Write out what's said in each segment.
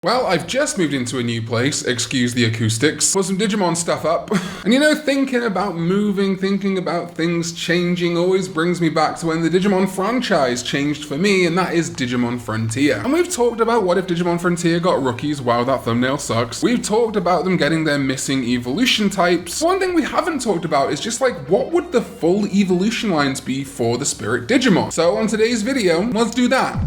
Well, I've just moved into a new place, excuse the acoustics, put some Digimon stuff up, and thinking about moving, thinking about things changing always brings me back to when the Digimon franchise changed for me, and that is Digimon Frontier. And we've talked about what if Digimon Frontier got rookies, wow that thumbnail sucks. We've talked about them getting their missing evolution types. One thing we haven't talked about is just what would the full evolution lines be for the Spirit Digimon? So on today's video, let's do that.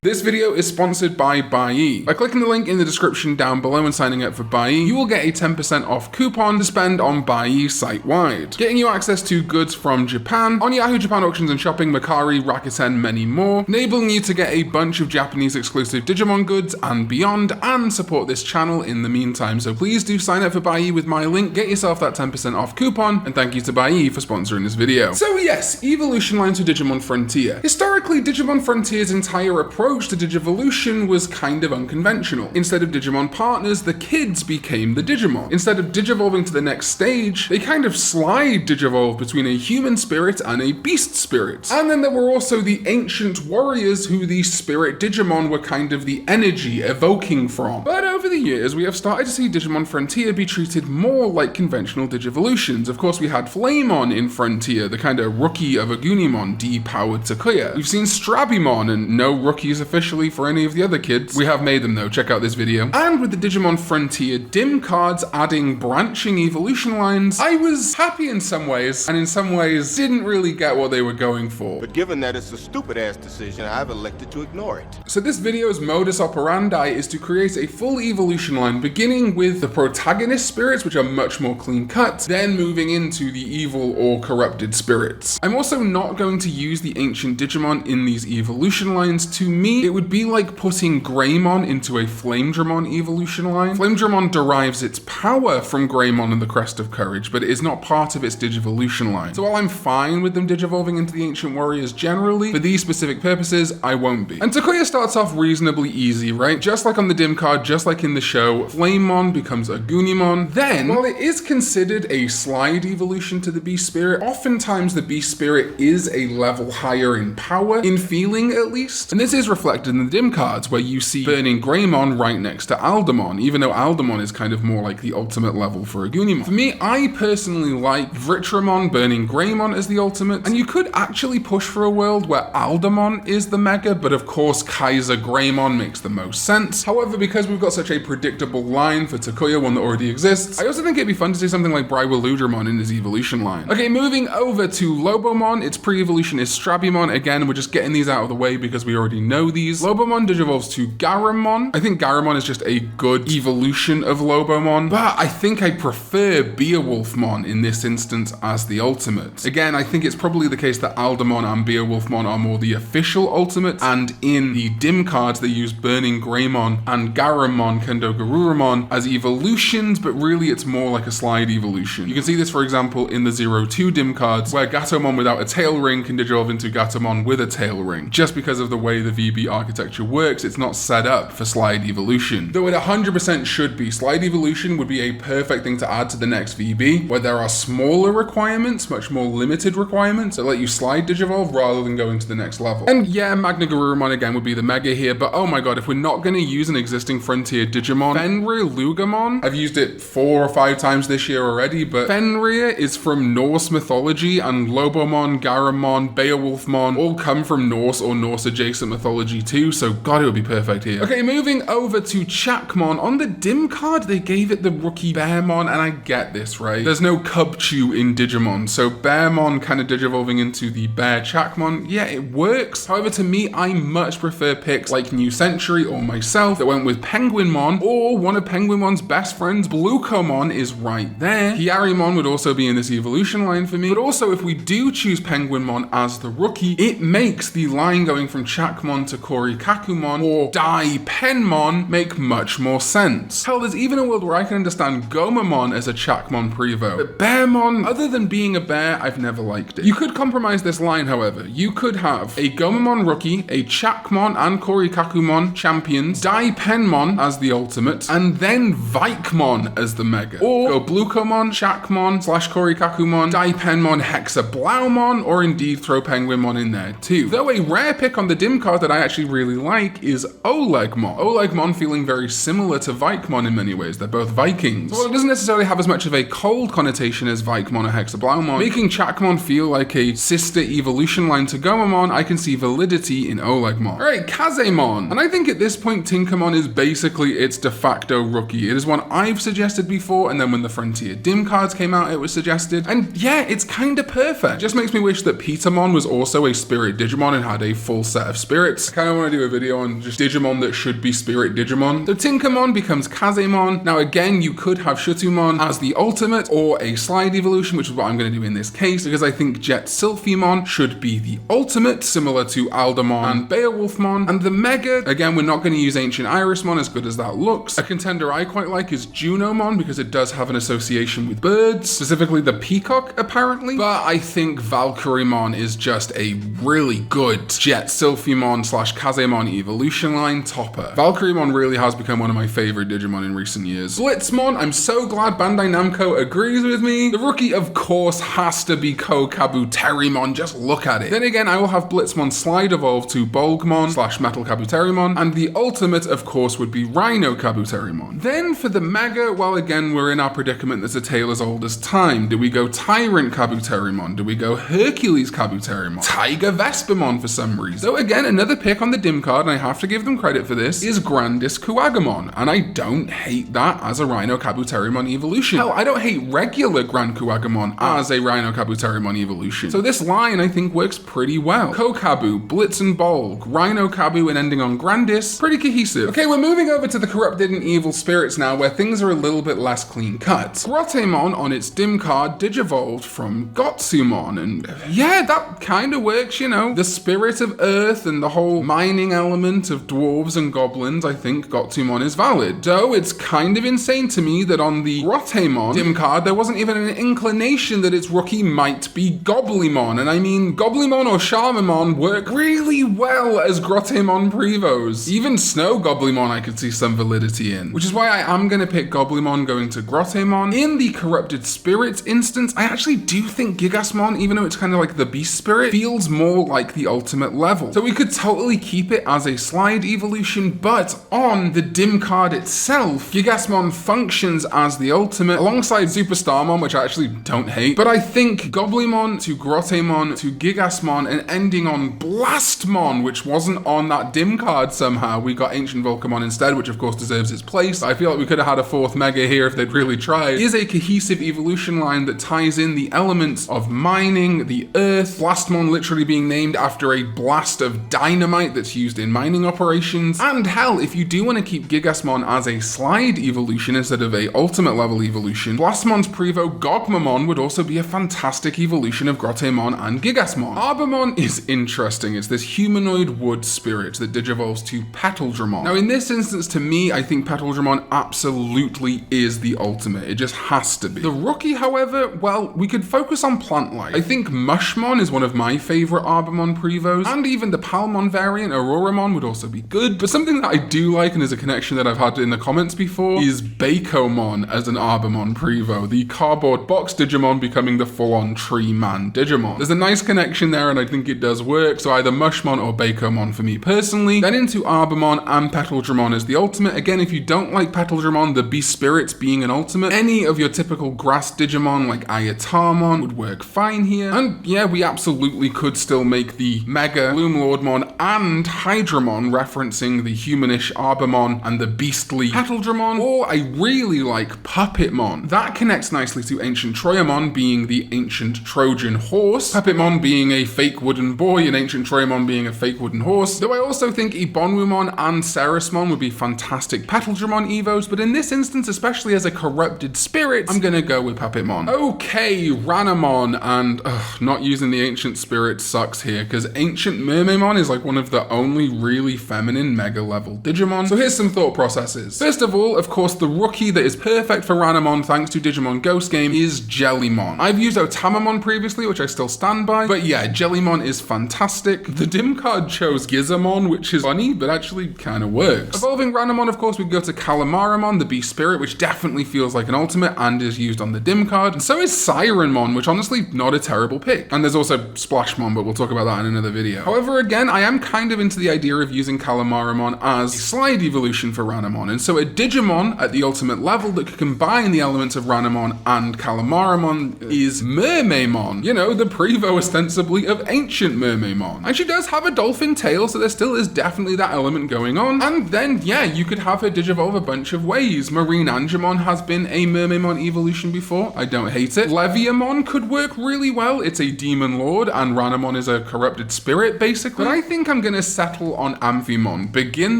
This video is sponsored by Buyee. By clicking the link in the description down below and signing up for Buyee, you will get a 10% off coupon to spend on Buyee site-wide, getting you access to goods from Japan, on Yahoo Japan Auctions and Shopping, Mercari, Rakuten, many more, enabling you to get a bunch of Japanese exclusive Digimon goods and beyond, and support this channel in the meantime. So please do sign up for Buyee with my link, get yourself that 10% off coupon, and thank you to Buyee for sponsoring this video. So yes, evolution lines for Digimon Frontier. Historically, Digimon Frontier's entire approach to Digivolution was kind of unconventional. Instead of Digimon partners, the kids became the Digimon. Instead of digivolving to the next stage, they kind of slide digivolve between a human spirit and a beast spirit. And then there were also the ancient warriors who the spirit Digimon were kind of the energy evoking from. But over the years, we have started to see Digimon Frontier be treated more like conventional Digivolutions. Of course, we had Flamemon in Frontier, the kind of rookie of Agunimon, depowered Takuya. We've seen Strabimon, and no rookies officially for any of the other kids. We have made them though, check out this video. And with the Digimon Frontier dim cards adding branching evolution lines, I was happy in some ways, and in some ways didn't really get what they were going for. But given that it's a stupid ass decision, I've elected to ignore it. So this video's modus operandi is to create a full evolution line beginning with the protagonist spirits, which are much more clean cut, then moving into the evil or corrupted spirits. I'm also not going to use the ancient Digimon in these evolution lines. To me, it would be like putting Greymon into a Flamedramon evolution line. Flamedramon derives its power from Greymon and the Crest of Courage, but it is not part of its Digivolution line. So while I'm fine with them digivolving into the Ancient Warriors generally, for these specific purposes, I won't be. And Takuya starts off reasonably easy, right? Just like on the dim card, just like in the show, Flamemon becomes Agunimon. Then, while it is considered a slide evolution to the Beast Spirit, oftentimes the Beast Spirit is a level higher in power, in feeling at least. And this is reflected in the dim cards, where you see Burning Greymon right next to Aldermon, even though Aldermon is kind of more like the ultimate level for Agunimon. For me, I personally like Vritramon Burning Greymon as the ultimate, and you could actually push for a world where Aldermon is the mega, but of course Kaiser Greymon makes the most sense. However, because we've got such a predictable line for Takuya, one that already exists, I also think it'd be fun to see something like Brywiludramon in his evolution line. Okay, moving over to Lobomon, its pre-evolution is Strabimon. Again, we're just getting these out of the way because we already know these. Lobomon digivolves to Garurumon. I think Garurumon is just a good evolution of Lobomon, but I think I prefer Beowulfmon in this instance as the ultimate. Again, I think it's probably the case that Aldermon and Beowulfmon are more the official ultimate, and in the dim cards they use Burning Greymon and Garurumon Kendo Garurumon as evolutions, but really it's more like a slide evolution. You can see this, for example, in the 0-2 dim cards, where Gatomon without a tail ring can digivolve into Gatomon with a tail ring. Just because of the way the VB architecture works, it's not set up for slide evolution. Though it 100% should be. Slide evolution would be a perfect thing to add to the next VB, where there are smaller requirements, much more limited requirements, that let you slide digivolve rather than going to the next level. And yeah, Magna Garurumon again would be the mega here, but oh my god, if we're not going to use an existing Frontier Digimon, Fenrir Lugamon, I've used it 4 or 5 times this year already, but Fenrir is from Norse mythology, and Lobomon, Garurumon, Beowulfmon all come from Norse or Norse adjacent mythology too, so god, it would be perfect here. Okay, moving over to Chackmon. On the dim card, they gave it the rookie Bearmon, and I get this, right? There's no Cubchew in Digimon, so Bearmon kind of digivolving into the Bear Chackmon, yeah, it works. However, to me, I much prefer picks like New Century or myself that went with Penguinmon, or one of Penguinmon's best friends, Bluecomon, is right there. Hiyarymon would also be in this evolution line for me, but also if we do choose Penguinmon as the rookie, it makes the line going from Chackmon to Korikakumon or Daipenmon make much more sense. Hell, there's even a world where I can understand Gomamon as a Chackmon Prevo. But Bearmon, other than being a bear, I've never liked it. You could compromise this line, however. You could have a Gomamon rookie, a Chackmon and Korikakumon champions, Daipenmon as the ultimate, and then Vikemon as the mega. Or go Blukomon, Chackmon / Korikakumon, Daipenmon, Hexablaumon, or indeed throw Penguinmon in there too. Though a rare pick on the dim card that I actually really like is Olegmon. Olegmon feeling very similar to Vikemon in many ways. They're both Vikings. So while it doesn't necessarily have as much of a cold connotation as Vikemon or Hexablaumon, making Chackmon feel like a sister evolution line to Gomamon, I can see validity in Olegmon. Alright, Kazemon. And I think at this point Tinkermon is basically its de facto rookie. It is one I've suggested before, and then when the Frontier dim cards came out it was suggested. And yeah, it's kinda perfect. Just makes me wish that Petermon was also a spirit Digimon and had a full set of spirits. I kinda wanna do a video on just Digimon that should be spirit Digimon. So Tinkermon becomes Kazemon. Now again, you could have Shutumon as the ultimate or a slide evolution, which is what I'm gonna do in this case, because I think Jet Sylphimon should be the ultimate, similar to Aldermon and Beowulfmon. And the mega, again, we're not gonna use Ancient Irismon, as good as that looks. A contender I quite like is Junomon, because it does have an association with birds, specifically the peacock apparently. But I think Valkyrymon is just a really good Jet Sylphimon / Kazemon evolution line topper. Valkyrymon really has become one of my favorite Digimon in recent years. Blitzmon, I'm so glad Bandai Namco agrees with me. The rookie, of course, has to be Kabuterimon, just look at it. Then again, I will have Blitzmon slide evolve to Bolgmon / Metal Kabuterimon, and the ultimate, of course, would be Rhino Kabuterimon. Then for the mega, well, again, we're in our predicament that's a tale as old as time. Do we go Tyrant Kabuterimon? Do we go Hercules Kabuterimon? Tiger Vespamon for some reason. So again, another pick on the dim card, and I have to give them credit for this, is Grandis Kuagamon, and I don't hate that as a Rhino Kabuterimon evolution. Hell, I don't hate regular Grand Kuagamon as a Rhino Kabuterimon evolution. So this line, I think, works pretty well. Kokabu, Blitz and Bolg, Rhino Kabu, and ending on Grandis, pretty cohesive. Okay, we're moving over to the corrupted and evil spirits now, where things are a little bit less clean cut. Grottemon on its dim card digivolved from Gotsumon, and yeah, that kind of works, you know. The spirit of Earth and the whole mining element of dwarves and goblins, I think Gotsumon is valid. Though it's kind of insane to me that on the Grottemon dim card, there wasn't even an inclination that its rookie might be Goblimon. And I mean, Goblimon or Charmamon work really well as Grottemon Prevos. Even Snow Goblimon I could see some validity in, which is why I am gonna pick Goblimon going to Grottemon. In the corrupted spirits instance, I actually do think Gigasmon, even though it's kind of like the beast spirit, feels more like the ultimate level. So we could totally keep it as a slide evolution, but on the dim card itself, Gigasmon functions as the ultimate alongside Superstarmon, which I actually don't hate. But I think Goblimon to Grottemon to Gigasmon and ending on Blastmon, which wasn't on that dim card somehow. We got Ancient Volcamon instead, which of course deserves its place. I feel like we could have had a fourth mega here if they'd really tried. Is a cohesive evolution line that ties in the elements of mining, the earth, Blastmon literally being named after a blast of dynamite that's used in mining operations. And hell, if you do want to keep Gigasmon as a slide evolution instead of a ultimate level evolution, Blastmon's Prevo Gogmamon would also be a fantastic evolution of Grottemon and Gigasmon. Arbormon is interesting. It's this humanoid wood spirit that digivolves to Petaldramon. Now in this instance, to me, I think Petaldramon absolutely is the ultimate. It just has to be. The rookie, however, well, we could focus on plant life. I think Mushmon is one of my favorite Arbormon Prevos, and even the Palmon variant, Auroramon, would also be good. But something that I do like, and is a connection that I've had in the comments before, is Bakomon as an Arbormon Prevo, the cardboard box Digimon becoming the full-on tree man Digimon. There's a nice connection there, and I think it does work, so either Mushmon or Bakomon for me personally. Then into Arbormon and Petaldramon as the ultimate. Again, if you don't like Petaldramon, the Beast Spirits being an ultimate, any of your typical grass Digimon like Ayatarmon would work fine here. And yeah, we absolutely could still make the Mega Gloomlordmon and Hydramon referencing the humanish Arbormon and the beastly Petaldramon. Or I really like Puppetmon. That connects nicely to Ancient Troyamon being the ancient Trojan horse, Puppetmon being a fake wooden boy, and Ancient Troyamon being a fake wooden horse. Though I also think Ebonwumon and Ceresmon would be fantastic Petaldramon evos, but in this instance, especially as a corrupted spirit, I'm gonna go with Puppetmon. Okay, Ranamon, and not using the ancient spirit sucks here, because Ancient Mermaimon is like one of the only really feminine mega level Digimon. So here's some thought processes. First of all, of course, the rookie that is perfect for Ranamon thanks to Digimon Ghost Game is Jellymon. I've used Otamamon previously, which I still stand by, but yeah, Jellymon is fantastic. The dim card chose Gizamon, which is funny, but actually kind of works. Evolving Ranamon, of course, we go to Calamaramon, the Beast Spirit, which definitely feels like an ultimate and is used on the dim card. And so is Sirenmon, which honestly, not a terrible pick. And there's also Splashmon, but we'll talk about that in another video. However, again, I am kind of into the idea of using Calamaramon as a slide evolution for Ranamon. And so a Digimon at the ultimate level that could combine the elements of Ranamon and Calamaramon is Mermaymon. You know, the Prevo ostensibly of ancient Mermaymon. And she does have a dolphin tail, so there still is definitely that element going on. And then, yeah, you could have her digivolve a bunch of ways. Marine Angemon has been a Mermaymon evolution before. I don't hate it. Leviamon could work really well. It's a demon lord, and Ranamon is a corrupted spirit, basically. But I think I'm gonna settle on Amphimon. Begin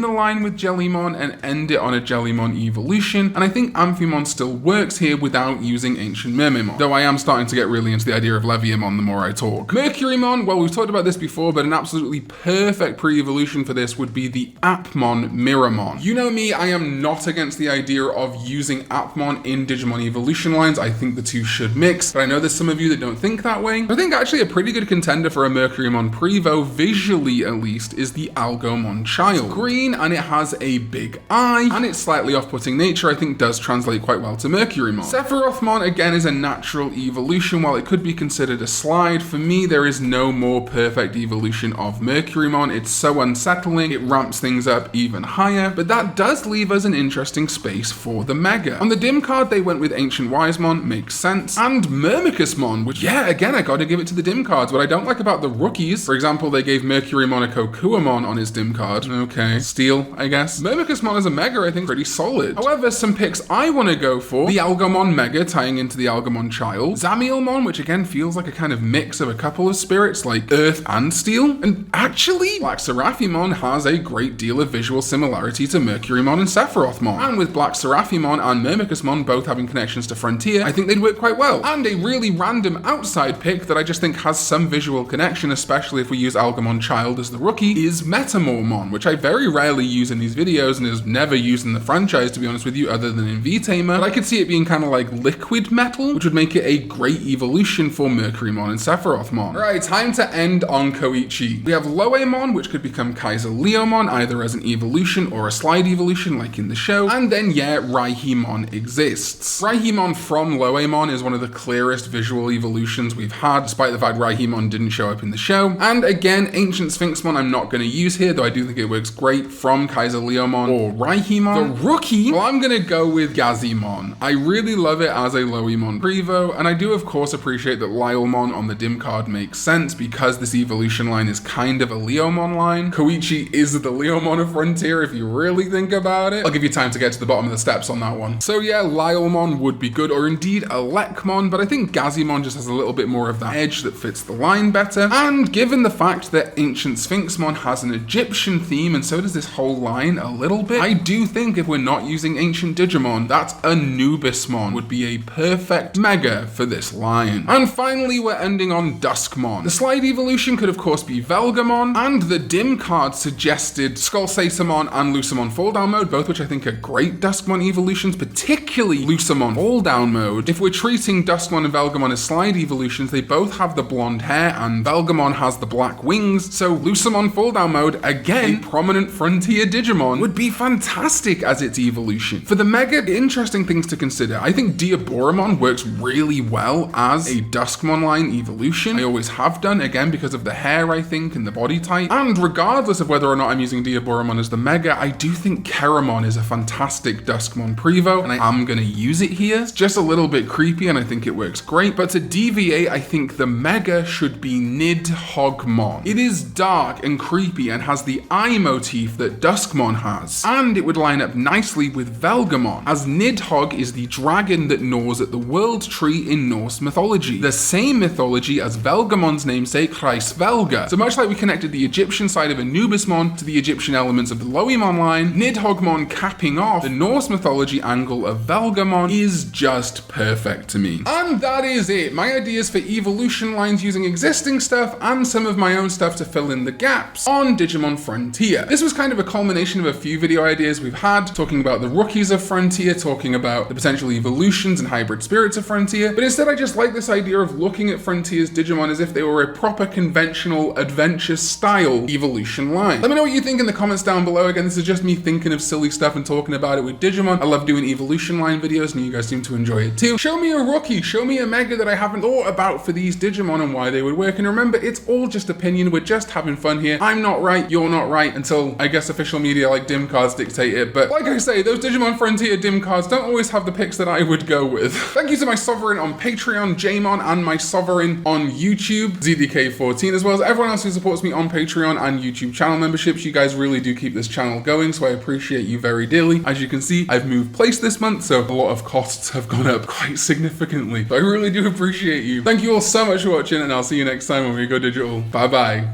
the line with Jellymon and end it on a Jellymon evolution. And I think Amphimon still works here without using ancient Mermaymon. Though I am starting to get really into the idea of Leviamon the more I talk. Mercurymon, well, we've talked about this before, but an absolutely perfect pre-evolution for this would be the Appmon Miramon. You know me, I am not against the idea of using Appmon in Digimon evolution lines. I think the two should mix, but I know there's some of you that don't think that way. I think actually a pretty good contender for a Mercurymon Prevo, visually at least, is the Algomon Child. It's green and it has a big eye, and its slightly off-putting nature I think does translate quite well to Mercurymon. Sephirothmon again is a natural evolution. While it could be considered a slide, for me there is no more perfect evolution of Mercurymon. It's so unsettling, it ramps things up even higher, but that does leave us an interesting space for the Mega. On the dim card they went with Ancient Wisemon, makes sense, and Myrmicusmon, which yeah, again I gotta give it to the dim cards. What I don't like about the rookies, for example, they gave Mercurymon a Kokuamon on his dim card. Okay, steal, I guess. Myrmicusmon as a Mega I think pretty solid. However, some picks I want to go for, the Algomon Mega tying into the Algomon Child, Zamielmon, which again feels like a kind of mix of a couple of spirits like Earth and Steel, and actually Black Seraphimon has a great deal of visual similarity to Mercurymon and Sephirothmon, and with Black Seraphimon and Myrmicusmon both having connections to Frontier, I think they'd work quite well. And a really random outside pick that I just think has some visual connection, especially if we use Algomon Child as the rookie, is Metamormon, which I very rarely use in these videos and is never used in the franchise, to be honest with you, other than in V-Tamer, but I could see it being kind of like liquid metal, which would make it a great evolution for Mercurymon and Sephirothmon. Alright, time to end on Koichi. We have Loweemon, which could become Kaiser Leomon, either as an evolution or a slide evolution like in the show, and then yeah, Raihimon exists. Raihimon from Loweemon is one of the clearest visual evolutions we've had, despite the fact Raihimon didn't show up in the show. And again, Ancient Sphinxmon I'm not going to use here, though I do think it works great from Kaiser Leomon or Raihimon. The rookie, well, I'm going to go with Kazemon. I really love it as a Loweemon Prevo, and I do of course appreciate that Lylemon on the dim card makes sense because this evolution line is kind of a Leomon line. Koichi is the Leomon of Frontier if you really think about it. I'll give you time to get to the bottom of the steps on that one. So yeah, Lylemon would be good, or indeed Elecmon, but I think Kazemon just has a little bit more of that edge that fits the line better. And given the fact that Ancient Sphinxmon has an Egyptian theme, and so does this whole line a little bit, I do think if we're not using Ancient Digimon, that Anubismon would be a perfect Mega for this line. And finally, we're ending on Duskmon. The slide evolution could of course be Velgamon, and the dim card suggested Skullsatamon and Lucemon Fall Down Mode, both which I think are great Duskmon evolutions, particularly Lucemon Fall Down Mode. If we're treating Duskmon and Velgamon as slide evolutions, they both have the blonde hair and Velgamon has the black wings, so Lucemon Fall Down Mode, again, a prominent Frontier Digimon, would be fantastic as its evolution. For the Mega, interesting things to consider. I think Diaboromon works really well as a Duskmon line evolution. I always have done, again, because of the hair, I think, and the body type. And regardless of whether or not I'm using Diaboromon as the Mega, I do think Keramon is a fantastic Duskmon Prevo, and I am going to use it here. It's just a little bit creepy, and I think it works great. But to deviate, I think the Mega should be Nidhoggmon. It is dark and creepy and has the eye motif that Duskmon has. And it would line up nicely with Velgamon, as Nidhogg is the dragon that gnaws at the World Tree in Norse mythology. The same mythology as Velgamon's namesake, Hraesvelga. So much like we connected the Egyptian side of Anubismon to the Egyptian elements of the Loweemon line, Nidhoggmon capping off the Norse mythology angle of Velgamon is just perfect to me. And that is it. My ideas for evolution lines using existing stuff and some of my own stuff to fill in the gaps gaps on Digimon Frontier. This was kind of a culmination of a few video ideas we've had, talking about the rookies of Frontier, talking about the potential evolutions and hybrid spirits of Frontier, but instead I just like this idea of looking at Frontier's Digimon as if they were a proper conventional adventure style evolution line. Let me know what you think in the comments down below. Again, this is just me thinking of silly stuff and talking about it with Digimon. I love doing evolution line videos and you guys seem to enjoy it too. Show me a rookie, show me a mega that I haven't thought about for these Digimon and why they would work. And remember, it's all just opinion. We're just having fun here. I'm not right, you're not right, until I guess official media like dim cards dictate it. But like I say, those Digimon Frontier dim cards don't always have the picks that I would go with. Thank you to my sovereign on Patreon, Jamon, and my sovereign on YouTube, ZDK14, as well as everyone else who supports me on Patreon and YouTube channel memberships. You guys really do keep this channel going, so I appreciate you very dearly. As you can see, I've moved place this month, so a lot of costs have gone up quite significantly. So I really do appreciate you. Thank you all so much for watching, and I'll see you next time when we go digital. Bye bye.